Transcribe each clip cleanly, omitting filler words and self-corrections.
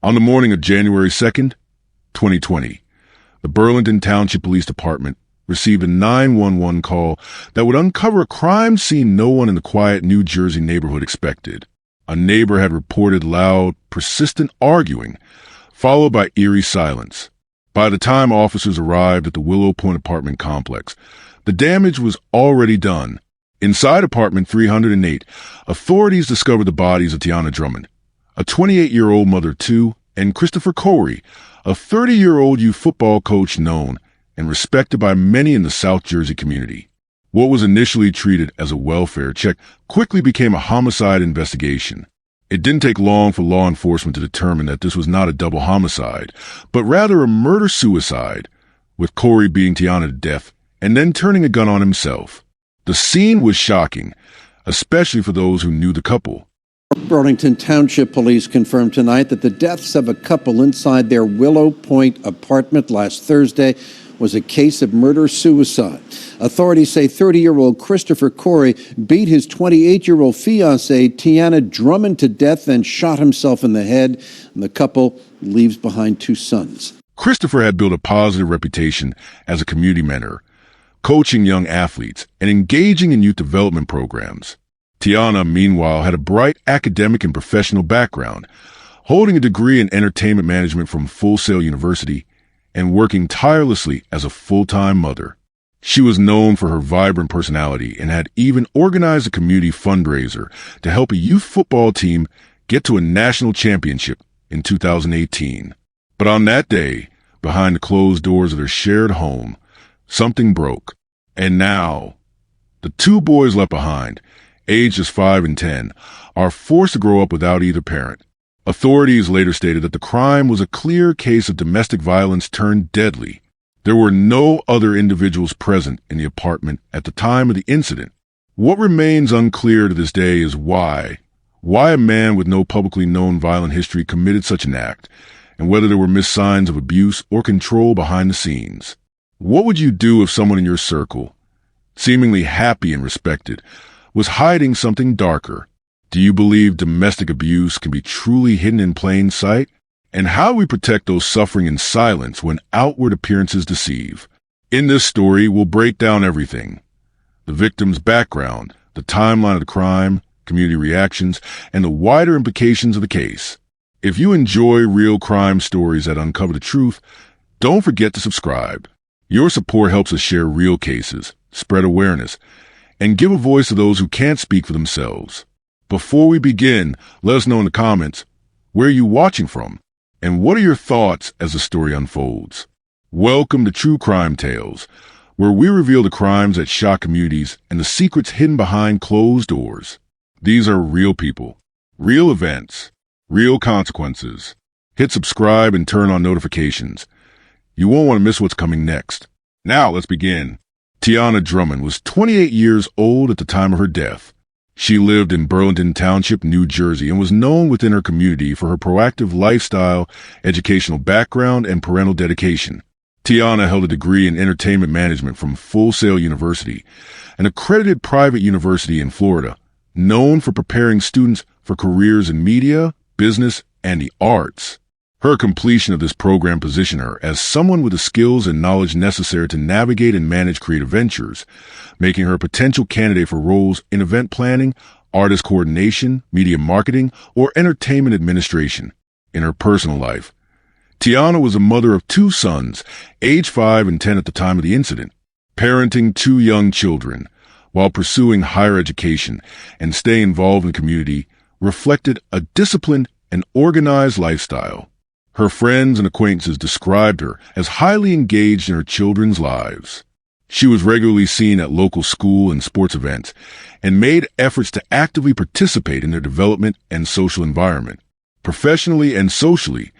On the morning of January 2nd, 2020, the Burlington Township Police Department received a 911 call that would uncover a crime scene no one in the quiet New Jersey neighborhood expected. A neighbor had reported loud, persistent arguing, followed by eerie silence. By the time officers arrived at the Willow Point apartment complex, the damage was already done. Inside apartment 308, authorities discovered the bodies of Tianna Drummond, a 28-year-old mother of two, and Kristopher Corey, a 30-year-old youth football coach known and respected by many in the South Jersey community. What was initially treated as a welfare check quickly became a homicide investigation. It didn't take long for law enforcement to determine that this was not a double homicide, but rather a murder-suicide, with Corey beating Tianna to death and then turning a gun on himself. The scene was shocking, especially for those who knew the couple. Burlington Township Police confirmed tonight that the deaths of a couple inside their Willow Point apartment last Thursday was a case of murder-suicide. Authorities say 30-year-old Kristopher Corey beat his 28-year-old fiance Tianna Drummond to death and shot himself in the head, and the couple leaves behind two sons. Kristopher had built a positive reputation as a community mentor, coaching young athletes and engaging in youth development programs. Tianna, meanwhile, had a bright academic and professional background, holding a degree in entertainment management from Full Sail University and working tirelessly as a full-time mother. She was known for her vibrant personality and had even organized a community fundraiser to help a youth football team get to a national championship in 2018. But on that day, behind the closed doors of their shared home, something broke. And now, the two boys left behind, ages 5 and 10, are forced to grow up without either parent. Authorities later stated that the crime was a clear case of domestic violence turned deadly. There were no other individuals present in the apartment at the time of the incident. What remains unclear to this day is why a man with no publicly known violent history committed such an act, and whether there were missed signs of abuse or control behind the scenes. What would you do if someone in your circle, seemingly happy and respected, was hiding something darker? Do you believe domestic abuse can be truly hidden in plain sight? And how do we protect those suffering in silence when outward appearances deceive? In this story, we'll break down everything: the victim's background, the timeline of the crime, community reactions, and the wider implications of the case. If you enjoy real crime stories that uncover the truth, don't forget to subscribe. Your support helps us share real cases, spread awareness, and give a voice to those who can't speak for themselves. Before we begin, let us know in the comments, where are you watching from? And what are your thoughts as the story unfolds? Welcome to True Crime Tales, where we reveal the crimes that shock communities and the secrets hidden behind closed doors. These are real people, real events, real consequences. Hit subscribe and turn on notifications. You won't want to miss what's coming next. Now let's begin. Tianna Drummond was 28 years old at the time of her death. She lived in Burlington Township, New Jersey, and was known within her community for her proactive lifestyle, educational background, and parental dedication. Tianna held a degree in entertainment management from Full Sail University, an accredited private university in Florida, known for preparing students for careers in media, business, and the arts. Her completion of this program positioned her as someone with the skills and knowledge necessary to navigate and manage creative ventures, making her a potential candidate for roles in event planning, artist coordination, media marketing, or entertainment administration. In her personal life, Tianna was a mother of two sons, age 5 and 10 at the time of the incident. Parenting two young children while pursuing higher education and staying involved in the community reflected a disciplined and organized lifestyle. Her friends and acquaintances described her as highly engaged in her children's lives. She was regularly seen at local school and sports events and made efforts to actively participate in their development and social environment. Professionally and socially,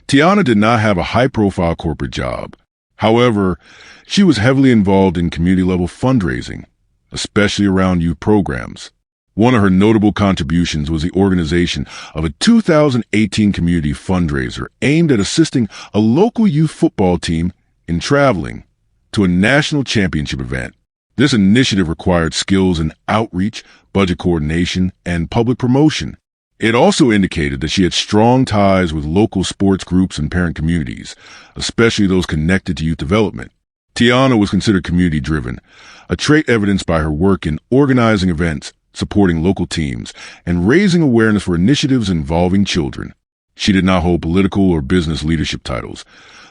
Tianna did not have a high-profile corporate job. However, she was heavily involved in community-level fundraising, especially around youth programs. One of her notable contributions was the organization of a 2018 community fundraiser aimed at assisting a local youth football team in traveling to a national championship event. This initiative required skills in outreach, budget coordination, and public promotion. It also indicated that she had strong ties with local sports groups and parent communities, especially those connected to youth development. Tianna was considered community-driven, a trait evidenced by her work in organizing events, supporting local teams, and raising awareness for initiatives involving children. She did not hold political or business leadership titles,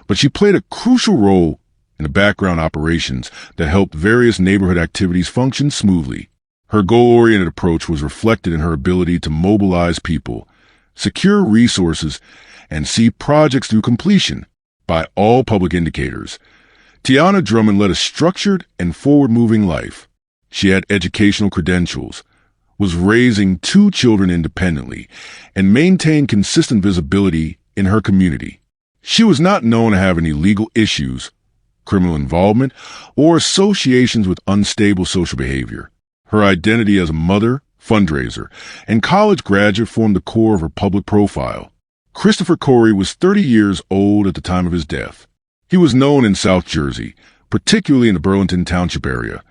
but she played a crucial role in the background operations that helped various neighborhood activities function smoothly. Her goal-oriented approach was reflected in her ability to mobilize people, secure resources, and see projects through completion. By all public indicators, Tianna Drummond led a structured and forward-moving life. She had educational credentials, was raising 2 children independently, and maintained consistent visibility in her community. She was not known to have any legal issues, criminal involvement, or associations with unstable social behavior. Her identity as a mother, fundraiser, and college graduate formed the core of her public profile. Kristopher Corey was 30 years old at the time of his death. He was known in South Jersey, particularly in the Burlington Township area,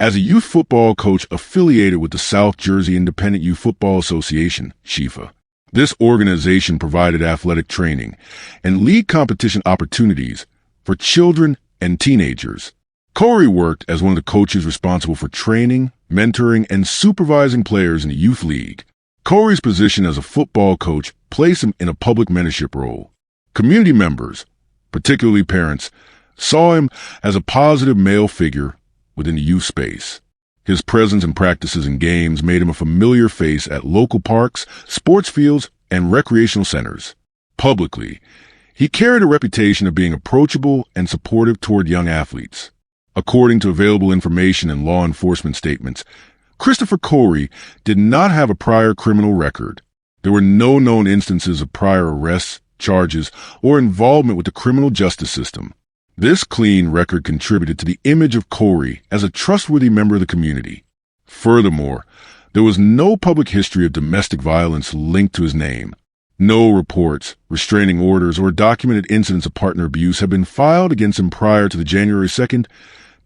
as a youth football coach affiliated with the South Jersey Independent Youth Football Association, SHIFA. This organization provided athletic training and league competition opportunities for children and teenagers. Corey worked as one of the coaches responsible for training, mentoring, and supervising players in the youth league. Corey's position as a football coach placed him in a public mentorship role. Community members, particularly parents, saw him as a positive male figure within the youth space. His presence and practices in games made him a familiar face at local parks, sports fields, and recreational centers. Publicly, he carried a reputation of being approachable and supportive toward young athletes. According to available information and law enforcement statements, Kristopher Corey did not have a prior criminal record. There were no known instances of prior arrests, charges, or involvement with the criminal justice system. This clean record contributed to the image of Corey as a trustworthy member of the community. Furthermore, there was no public history of domestic violence linked to his name. No reports, restraining orders, or documented incidents of partner abuse have been filed against him prior to the January 2nd,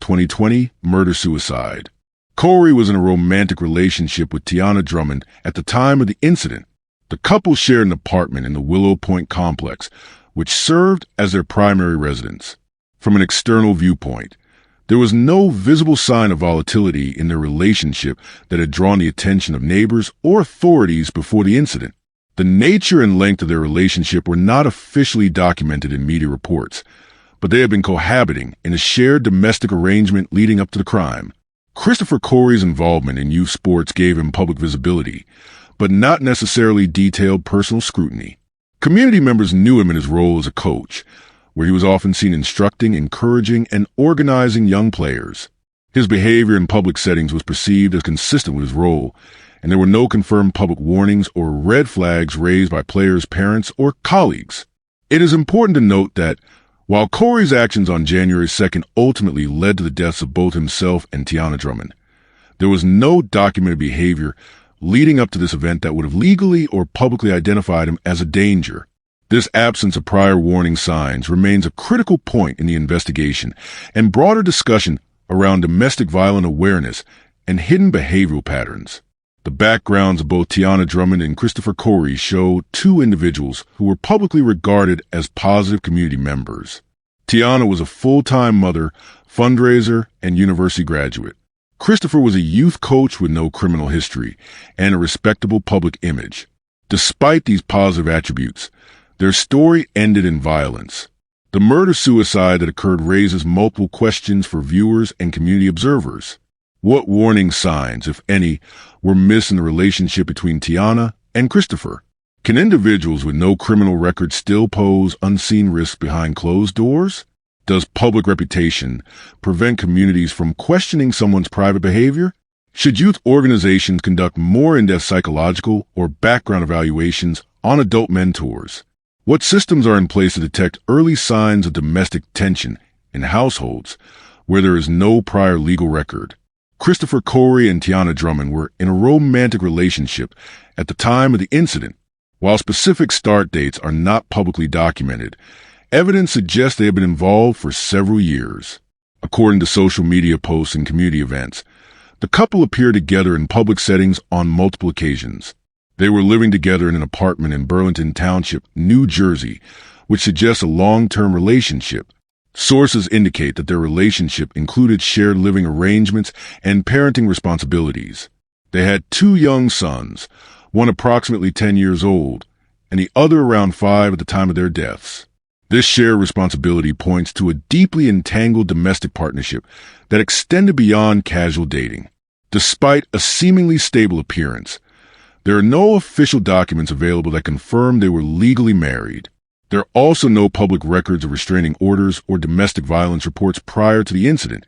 2020 murder-suicide. Corey was in a romantic relationship with Tianna Drummond at the time of the incident. The couple shared an apartment in the Willow Point complex, which served as their primary residence. From an external viewpoint, there was no visible sign of volatility in their relationship that had drawn the attention of neighbors or authorities before the incident. The nature and length of their relationship were not officially documented in media reports, but they had been cohabiting in a shared domestic arrangement leading up to the crime. Kristopher Corey's involvement in youth sports gave him public visibility, but not necessarily detailed personal scrutiny. Community members knew him in his role as a coach, where he was often seen instructing, encouraging, and organizing young players. His behavior in public settings was perceived as consistent with his role, and there were no confirmed public warnings or red flags raised by players' parents or colleagues. It is important to note that while Corey's actions on January 2nd ultimately led to the deaths of both himself and Tianna Drummond, there was no documented behavior leading up to this event that would have legally or publicly identified him as a danger. This absence of prior warning signs remains a critical point in the investigation and broader discussion around domestic violence awareness and hidden behavioral patterns. The backgrounds of both Tianna Drummond and Kristopher Corey show 2 individuals who were publicly regarded as positive community members. Tianna was a full-time mother, fundraiser, and university graduate. Kristopher was a youth coach with no criminal history and a respectable public image. Despite these positive attributes, their story ended in violence. The murder-suicide that occurred raises multiple questions for viewers and community observers. What warning signs, if any, were missed in the relationship between Tianna and Kristopher? Can individuals with no criminal record still pose unseen risks behind closed doors? Does public reputation prevent communities from questioning someone's private behavior? Should youth organizations conduct more in-depth psychological or background evaluations on adult mentors? What systems are in place to detect early signs of domestic tension in households where there is no prior legal record? Kristopher Corey and Tianna Drummond were in a romantic relationship at the time of the incident. While specific start dates are not publicly documented, evidence suggests they have been involved for several years. According to social media posts and community events, the couple appeared together in public settings on multiple occasions. They were living together in an apartment in Burlington Township, New Jersey, which suggests a long-term relationship. Sources indicate that their relationship included shared living arrangements and parenting responsibilities. They had 2 young sons, one approximately 10 years old, and the other around 5 at the time of their deaths. This shared responsibility points to a deeply entangled domestic partnership that extended beyond casual dating. Despite a seemingly stable appearance, there are no official documents available that confirm they were legally married. There are also no public records of restraining orders or domestic violence reports prior to the incident,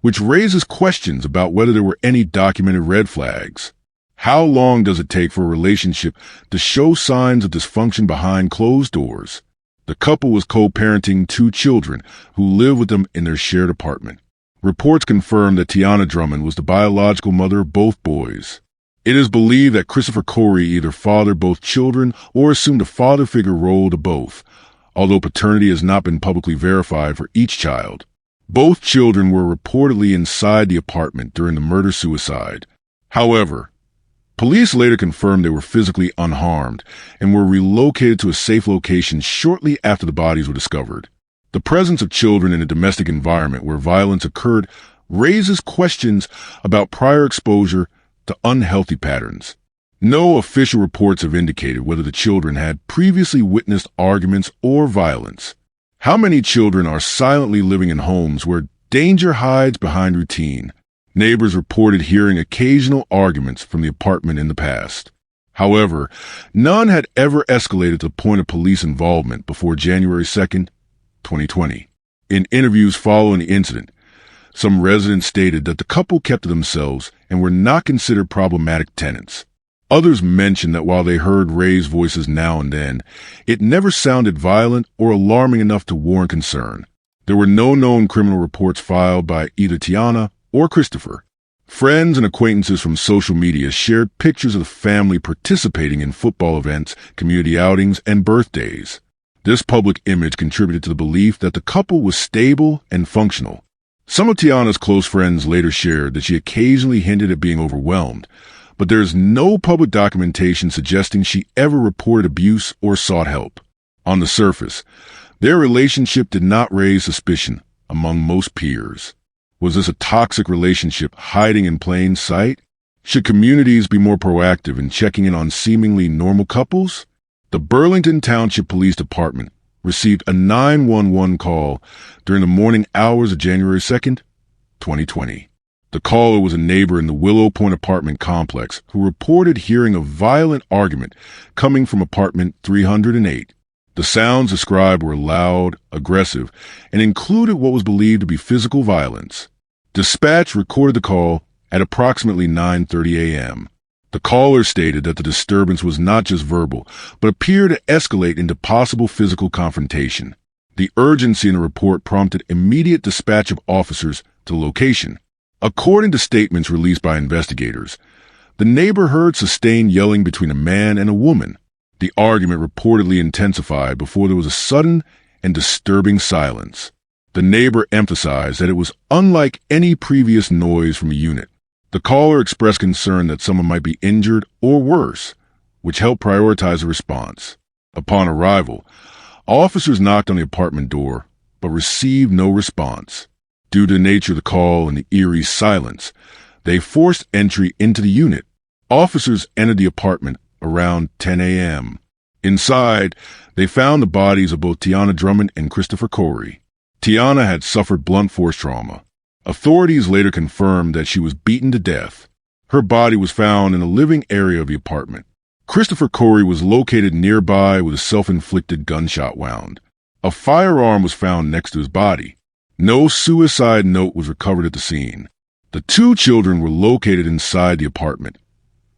which raises questions about whether there were any documented red flags. How long does it take for a relationship to show signs of dysfunction behind closed doors? The couple was co-parenting 2 children who live with them in their shared apartment. Reports confirm that Tianna Drummond was the biological mother of both boys. It is believed that Kristopher Corey either fathered both children or assumed a father figure role to both, although paternity has not been publicly verified for each child. Both children were reportedly inside the apartment during the murder-suicide. However, police later confirmed they were physically unharmed and were relocated to a safe location shortly after the bodies were discovered. The presence of children in a domestic environment where violence occurred raises questions about prior exposure to unhealthy patterns. No official reports have indicated whether the children had previously witnessed arguments or violence. How many children are silently living in homes where danger hides behind routine? Neighbors reported hearing occasional arguments from the apartment in the past. However, none had ever escalated to the point of police involvement before January 2nd, 2020. In interviews following the incident, some residents stated that the couple kept to themselves and were not considered problematic tenants. Others mentioned that while they heard raised voices now and then, it never sounded violent or alarming enough to warrant concern. There were no known criminal reports filed by either Tianna or Kristopher. Friends and acquaintances from social media shared pictures of the family participating in football events, community outings, and birthdays. This public image contributed to the belief that the couple was stable and functional. Some of Tianna's close friends later shared that she occasionally hinted at being overwhelmed, but there is no public documentation suggesting she ever reported abuse or sought help. On the surface, their relationship did not raise suspicion among most peers. Was this a toxic relationship hiding in plain sight? Should communities be more proactive in checking in on seemingly normal couples? The Burlington Township Police Department received a 911 call during the morning hours of January 2nd, 2020. The caller was a neighbor in the Willow Point apartment complex who reported hearing a violent argument coming from apartment 308. The sounds described were loud, aggressive, and included what was believed to be physical violence. Dispatch recorded the call at approximately 9:30 a.m. The caller stated that the disturbance was not just verbal, but appeared to escalate into possible physical confrontation. The urgency in the report prompted immediate dispatch of officers to the location. According to statements released by investigators, the neighbor heard sustained yelling between a man and a woman. The argument reportedly intensified before there was a sudden and disturbing silence. The neighbor emphasized that it was unlike any previous noise from a unit. The caller expressed concern that someone might be injured or worse, which helped prioritize a response. Upon arrival, officers knocked on the apartment door, but received no response. Due to the nature of the call and the eerie silence, they forced entry into the unit. Officers entered the apartment around 10 a.m. Inside, they found the bodies of both Tianna Drummond and Kristopher Corey. Tianna had suffered blunt force trauma. Authorities later confirmed that she was beaten to death. Her body was found in the living area of the apartment. Kristopher Corey was located nearby with a self-inflicted gunshot wound. A firearm was found next to his body. No suicide note was recovered at the scene. The 2 children were located inside the apartment,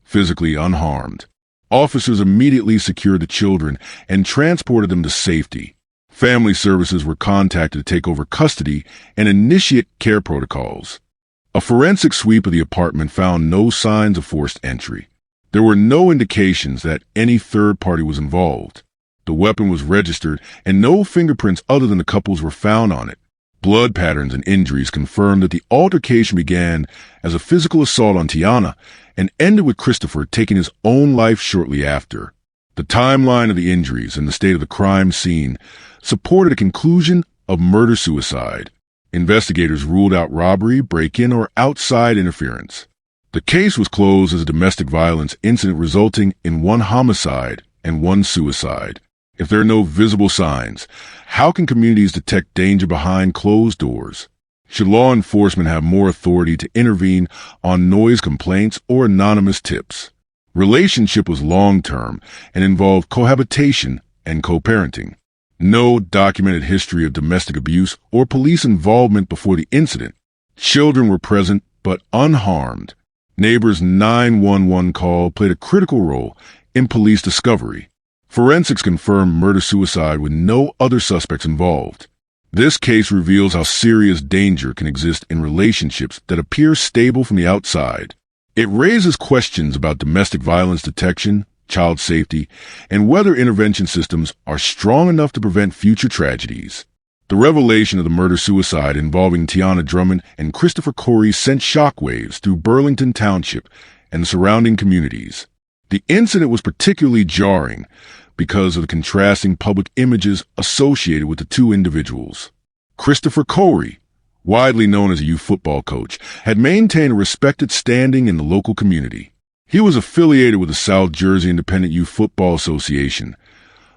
physically unharmed. Officers immediately secured the children and transported them to safety. Family services were contacted to take over custody and initiate care protocols. A forensic sweep of the apartment found no signs of forced entry. There were no indications that any third party was involved. The weapon was registered and no fingerprints other than the couple's were found on it. Blood patterns and injuries confirmed that the altercation began as a physical assault on Tianna and ended with Kristopher taking his own life shortly after. The timeline of the injuries and the state of the crime scene supported a conclusion of murder-suicide. Investigators ruled out robbery, break-in, or outside interference. The case was closed as a domestic violence incident resulting in one homicide and one suicide. If there are no visible signs, how can communities detect danger behind closed doors? Should law enforcement have more authority to intervene on noise complaints or anonymous tips? Relationship was long-term and involved cohabitation and co-parenting. No documented history of domestic abuse or police involvement before the incident. Children were present but unharmed. Neighbors' 911 call played a critical role in police discovery. Forensics confirmed murder-suicide with no other suspects involved. This case reveals how serious danger can exist in relationships that appear stable from the outside. It raises questions about domestic violence detection, child safety, and whether intervention systems are strong enough to prevent future tragedies. The revelation of the murder-suicide involving Tianna Drummond and Kristopher Corey sent shockwaves through Burlington Township and the surrounding communities. The incident was particularly jarring because of the contrasting public images associated with the two individuals. Kristopher Corey, widely known as a youth football coach, had maintained a respected standing in the local community. He was affiliated with the South Jersey Independent Youth Football Association,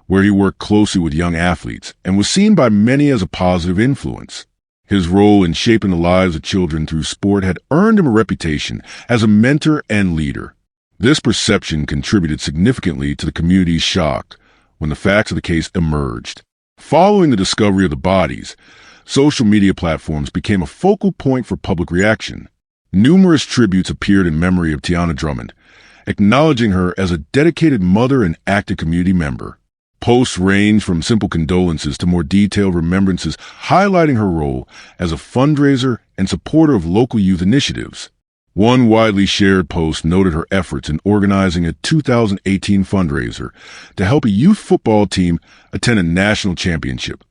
where he worked closely with young athletes and was seen by many as a positive influence. His role in shaping the lives of children through sport had earned him a reputation as a mentor and leader. This perception contributed significantly to the community's shock when the facts of the case emerged. Following the discovery of the bodies, social media platforms became a focal point for public reaction. Numerous tributes appeared in memory of Tianna Drummond, acknowledging her as a dedicated mother and active community member. Posts ranged from simple condolences to more detailed remembrances, highlighting her role as a fundraiser and supporter of local youth initiatives. One widely shared post noted her efforts in organizing a 2018 fundraiser to help a youth football team attend a national championship,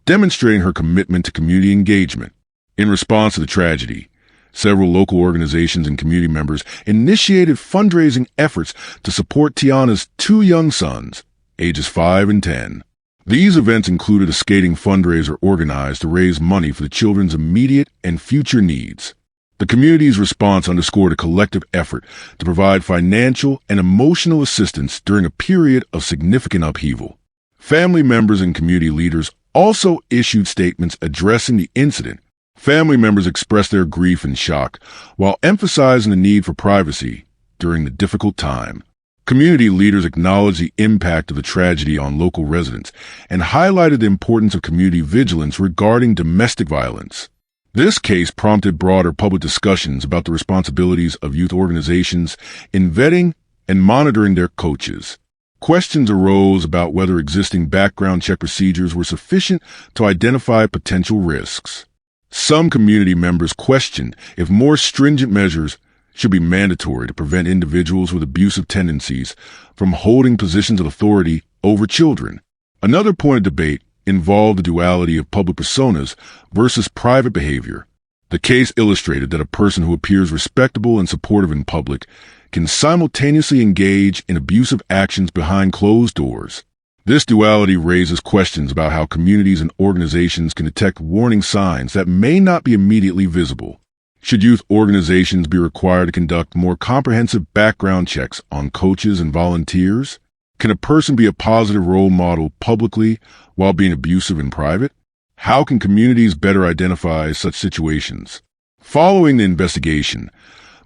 demonstrating her commitment to community engagement. In response to the tragedy, several local organizations and community members initiated fundraising efforts to support Tianna's two young sons, ages 5 and 10. These events included a skating fundraiser organized to raise money for the children's immediate and future needs. The community's response underscored a collective effort to provide financial and emotional assistance during a period of significant upheaval. Family members and community leaders also issued statements addressing the incident. Family members expressed their grief and shock while emphasizing the need for privacy during the difficult time. Community leaders acknowledged the impact of the tragedy on local residents and highlighted the importance of community vigilance regarding domestic violence. This case prompted broader public discussions about the responsibilities of youth organizations in vetting and monitoring their coaches. Questions arose about whether existing background check procedures were sufficient to identify potential risks. Some community members questioned if more stringent measures should be mandatory to prevent individuals with abusive tendencies from holding positions of authority over children. Another point of debate involved the duality of public personas versus private behavior. The case illustrated that a person who appears respectable and supportive in public can simultaneously engage in abusive actions behind closed doors. This duality raises questions about how communities and organizations can detect warning signs that may not be immediately visible. Should youth organizations be required to conduct more comprehensive background checks on coaches and volunteers? Can a person be a positive role model publicly while being abusive in private? How can communities better identify such situations? Following the investigation,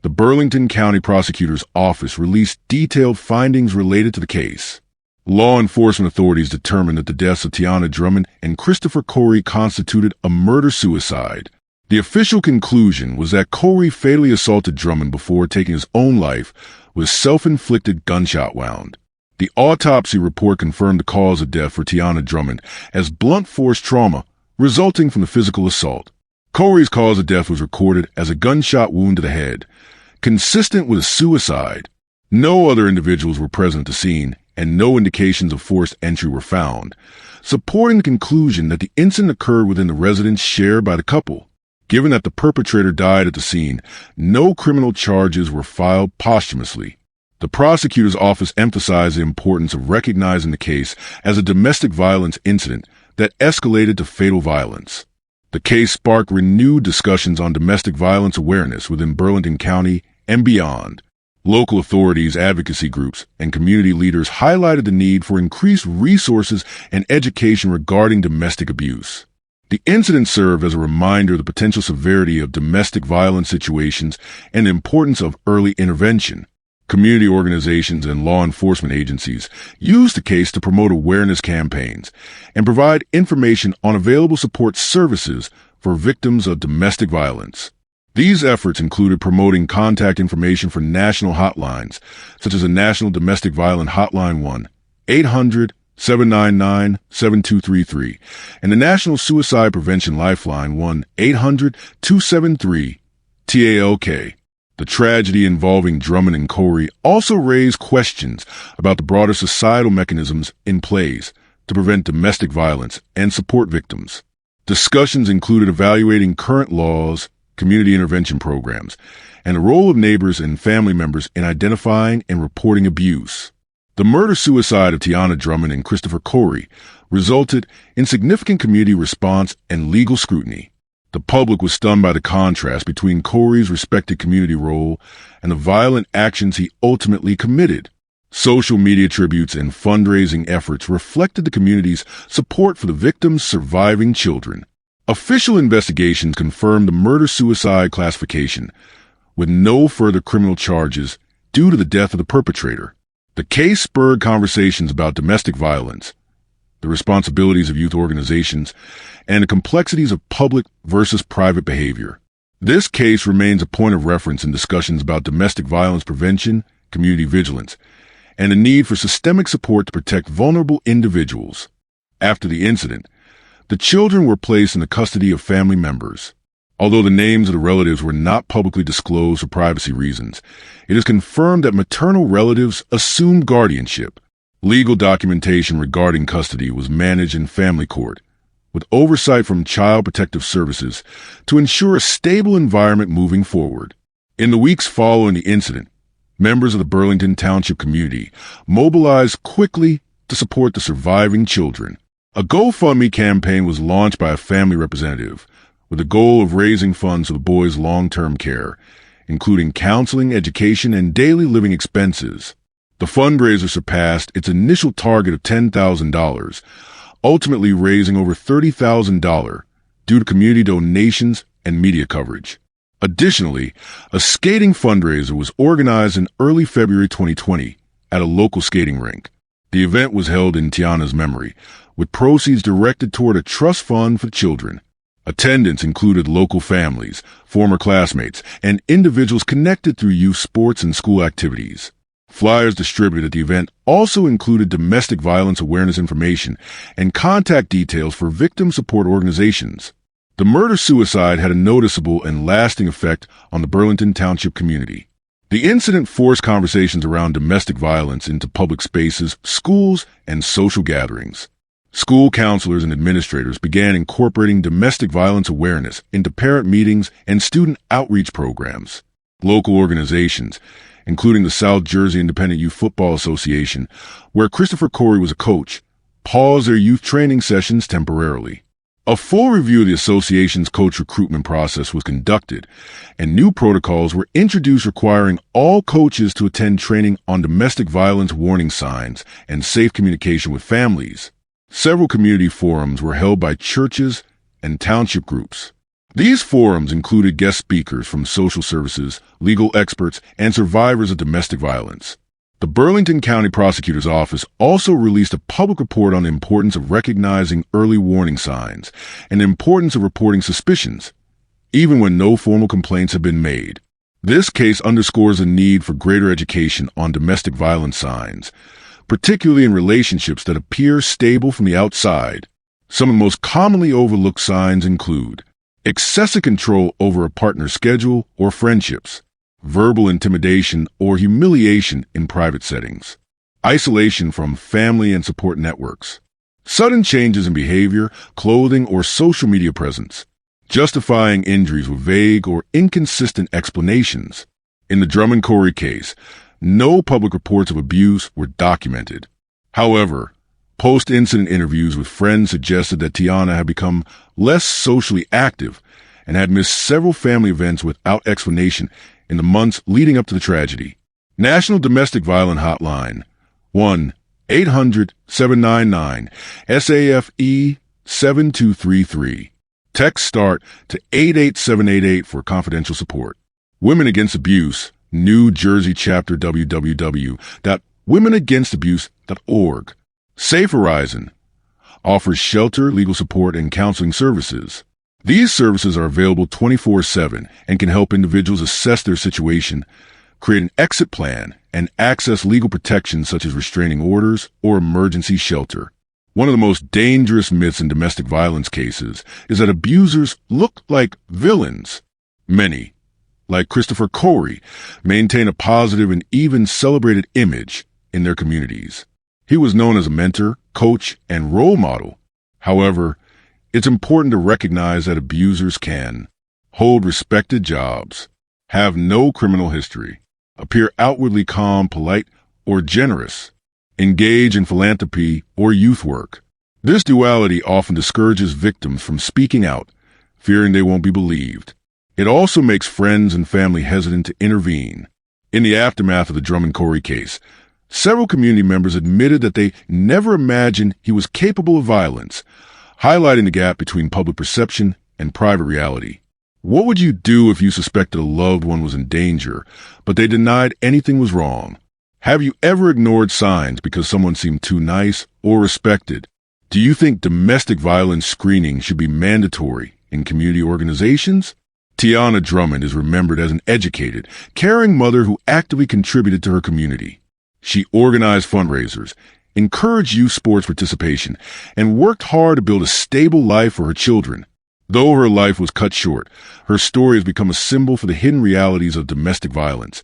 the Burlington County Prosecutor's Office released detailed findings related to the case. Law enforcement authorities determined that the deaths of Tianna Drummond and Kristopher Corey constituted a murder-suicide. The official conclusion was that Corey fatally assaulted Drummond before taking his own life with self-inflicted gunshot wound. The autopsy report confirmed the cause of death for Tianna Drummond as blunt force trauma resulting from the physical assault. Corey's cause of death was recorded as a gunshot wound to the head, consistent with a suicide. No other individuals were present at the scene, and no indications of forced entry were found, supporting the conclusion that the incident occurred within the residence shared by the couple. Given that the perpetrator died at the scene, no criminal charges were filed posthumously. The prosecutor's office emphasized the importance of recognizing the case as a domestic violence incident that escalated to fatal violence. The case sparked renewed discussions on domestic violence awareness within Burlington County and beyond. Local authorities, advocacy groups, and community leaders highlighted the need for increased resources and education regarding domestic abuse. The incident served as a reminder of the potential severity of domestic violence situations and the importance of early intervention. Community organizations and law enforcement agencies used the case to promote awareness campaigns and provide information on available support services for victims of domestic violence. These efforts included promoting contact information for national hotlines, such as the National Domestic Violence Hotline 1-800-799-7233 and the National Suicide Prevention Lifeline 1-800-273-TALK. The tragedy involving Drummond and Corey also raised questions about the broader societal mechanisms in place to prevent domestic violence and support victims. Discussions included evaluating current laws, community intervention programs, and the role of neighbors and family members in identifying and reporting abuse. The murder-suicide of Tianna Drummond and Kristopher Corey resulted in significant community response and legal scrutiny. The public was stunned by the contrast between Corey's respected community role and the violent actions he ultimately committed. Social media tributes and fundraising efforts reflected the community's support for the victim's surviving children. Official investigations confirmed the murder-suicide classification, with no further criminal charges due to the death of the perpetrator. The case spurred conversations about domestic violence, the responsibilities of youth organizations, and the complexities of public versus private behavior. This case remains a point of reference in discussions about domestic violence prevention, community vigilance, and the need for systemic support to protect vulnerable individuals. After the incident, the children were placed in the custody of family members. Although the names of the relatives were not publicly disclosed for privacy reasons, it is confirmed that maternal relatives assumed guardianship. Legal documentation regarding custody was managed in family court, with oversight from Child Protective Services to ensure a stable environment moving forward. In the weeks following the incident, members of the Burlington Township community mobilized quickly to support the surviving children. A GoFundMe campaign was launched by a family representative with the goal of raising funds for the boys' long-term care, including counseling, education, and daily living expenses. The fundraiser surpassed its initial target of $10,000, ultimately raising over $30,000 due to community donations and media coverage. Additionally, a skating fundraiser was organized in early February 2020 at a local skating rink. The event was held in Tianna's memory, with proceeds directed toward a trust fund for children. Attendance included local families, former classmates, and individuals connected through youth sports and school activities. Flyers distributed at the event also included domestic violence awareness information and contact details for victim support organizations. The murder-suicide had a noticeable and lasting effect on the Burlington Township community. The incident forced conversations around domestic violence into public spaces, schools, and social gatherings. School counselors and administrators began incorporating domestic violence awareness into parent meetings and student outreach programs. Local organizations, including the South Jersey Independent Youth Football Association, where Kristopher Corey was a coach, paused their youth training sessions temporarily. A full review of the association's coach recruitment process was conducted, and new protocols were introduced requiring all coaches to attend training on domestic violence warning signs and safe communication with families. Several community forums were held by churches and township groups. These forums included guest speakers from social services, legal experts, and survivors of domestic violence. The Burlington County Prosecutor's Office also released a public report on the importance of recognizing early warning signs and the importance of reporting suspicions, even when no formal complaints have been made. This case underscores the need for greater education on domestic violence signs, particularly in relationships that appear stable from the outside. Some of the most commonly overlooked signs include excessive control over a partner's schedule or friendships, verbal intimidation or humiliation in private settings, isolation from family and support networks, sudden changes in behavior, clothing, or social media presence, justifying injuries with vague or inconsistent explanations. In the Drummond Corey case, no public reports of abuse were documented. However, post-incident interviews with friends suggested that Tianna had become less socially active and had missed several family events without explanation in the months leading up to the tragedy. National Domestic Violence Hotline 1-800-799-SAFE-7233. Text START to 88788 for confidential support. Women Against Abuse, New Jersey Chapter www.womenagainst.abuse.org. Safe Horizon offers shelter, legal support, and counseling services. These services are available 24/7 and can help individuals assess their situation, create an exit plan, and access legal protections such as restraining orders or emergency shelter. One of the most dangerous myths in domestic violence cases is that abusers look like villains. Many, like Kristopher Corey, maintain a positive and even celebrated image in their communities. He was known as a mentor, coach, and role model. However, it's important to recognize that abusers can hold respected jobs, have no criminal history, appear outwardly calm, polite, or generous, engage in philanthropy or youth work. This duality often discourages victims from speaking out, fearing they won't be believed. It also makes friends and family hesitant to intervene. In the aftermath of the Drummond Corey case, several community members admitted that they never imagined he was capable of violence, highlighting the gap between public perception and private reality. What would you do if you suspected a loved one was in danger, but they denied anything was wrong? Have you ever ignored signs because someone seemed too nice or respected? Do you think domestic violence screening should be mandatory in community organizations? Tianna Drummond is remembered as an educated, caring mother who actively contributed to her community. She organized fundraisers, encouraged youth sports participation, and worked hard to build a stable life for her children. Though her life was cut short, her story has become a symbol for the hidden realities of domestic violence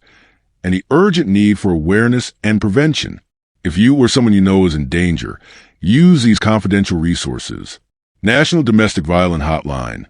and the urgent need for awareness and prevention. If you or someone you know is in danger, use these confidential resources. National Domestic Violence Hotline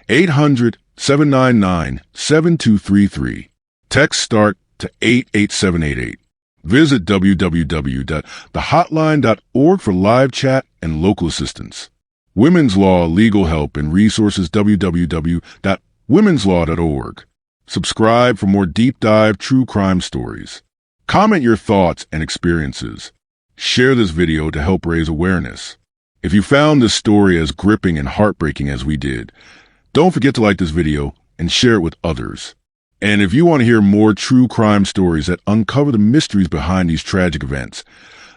1-800-799-7233. Text START to 88788. Visit www.thehotline.org for live chat and local assistance. Women's Law Legal Help and Resources www.womenslaw.org. Subscribe for more deep dive true crime stories. Comment your thoughts and experiences. Share this video to help raise awareness. If you found this story as gripping and heartbreaking as we did, don't forget to like this video and share it with others. And if you want to hear more true crime stories that uncover the mysteries behind these tragic events,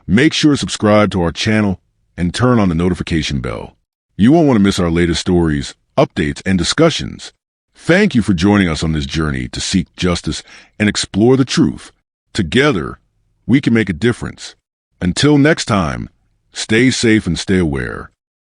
make sure to subscribe to our channel and turn on the notification bell. You won't want to miss our latest stories, updates, and discussions. Thank you for joining us on this journey to seek justice and explore the truth. Together, we can make a difference. Until next time, stay safe and stay aware.